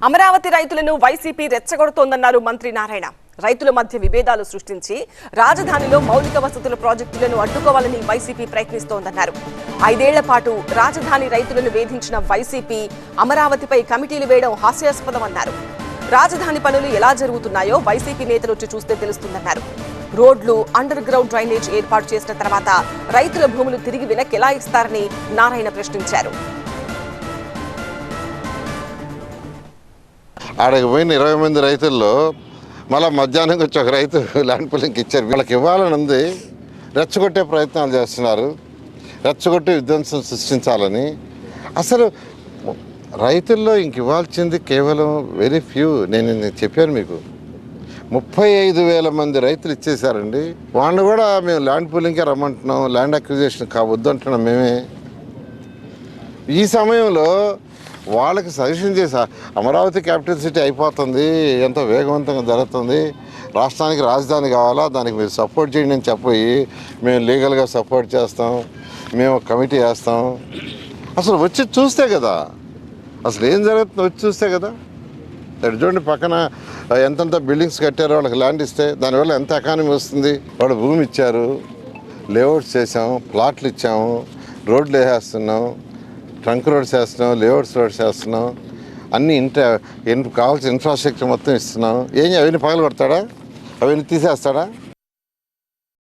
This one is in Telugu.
అమరావతి రైతులను వైసీపీ రెచ్చగొడుతోందన్నారు మంత్రి నారాయణ. రైతుల మధ్య విభేదాలు సృష్టించి రాజధానిలో మౌలిక వసతుల ప్రాజెక్టులను అడ్డుకోవాలని వైసీపీ ప్రయత్నిస్తోందన్నారు. 5 ఏళ్ల పాటు రాజధాని రైతులను వేధించిన వైసీపీ అమరావతిపై కమిటీలు వేయడం హాస్యాస్పదమన్నారు. రాజధాని పనులు ఎలా జరుగుతున్నాయో వైసీపీ నేతలు వచ్చి చూస్తే తెలుస్తుందన్నారు. రోడ్లు, అండర్ గ్రౌండ్ డ్రైనేజ్ ఏర్పాటు చేసిన తర్వాత రైతుల భూములు తిరిగి వెనక్కి ఎలా ఇస్తారని నారాయణ ప్రశ్నించారు. ఆడకి పోయిన 20 మంది రైతుల్లో మళ్ళీ మధ్యాహ్నం వచ్చి ఒక రైతు ల్యాండ్ పూలింగ్కి ఇచ్చారు. వాళ్ళకి ఇవ్వాలని ఉంది, రెచ్చగొట్టే ప్రయత్నాలు చేస్తున్నారు, రెచ్చగొట్టి విధ్వంసం సృష్టించాలని. అసలు రైతుల్లో ఇంక ఇవ్వాల్సింది కేవలం వెరీ ఫ్యూ. నేను చెప్పాను మీకు, 35,000 మంది రైతులు ఇచ్చేసారండి. వాళ్ళు కూడా మేము ల్యాండ్ పూలింగ్కే రమ్మంటున్నాం, ల్యాండ్ అక్విజిషన్ వద్దంటున్నాం మేమే. ఈ సమయంలో వాళ్ళకి సజెషన్ చేసా, అమరావతి క్యాపిటల్ సిటీ అయిపోతుంది, ఎంతో వేగవంతంగా జరుగుతుంది, రాష్ట్రానికి రాజధాని కావాలా, దానికి మీరు సపోర్ట్ చేయండి అని చెప్పి మేము లీగల్గా సపోర్ట్ చేస్తాం, మేము కమిటీ వేస్తాం. అసలు వచ్చి చూస్తే కదా అసలు ఏం జరుగుతుందో వచ్చి చూస్తే కదా. చూడండి, పక్కన ఎంతెంత బిల్డింగ్స్ కట్టారో వాళ్ళకి ల్యాండ్ ఇస్తే దానివల్ల ఎంత ఎకానమీ వస్తుంది. వాళ్ళు భూమి ఇచ్చారు, లేఅవుట్స్ చేసాం, ప్లాట్లు ఇచ్చాము, రోడ్లు వేసేస్తున్నాం, ట్రంక్ రోడ్స్ వేస్తున్నాం, లేఅవుట్స్ రోడ్స్ వేస్తున్నాం, అన్నీ కావాల్సిన ఇన్ఫ్రాస్ట్రక్చర్ మొత్తం ఇస్తున్నాం. అవన్నీ పగలు కొడతాడా, అవన్నీ తీసేస్తాడా?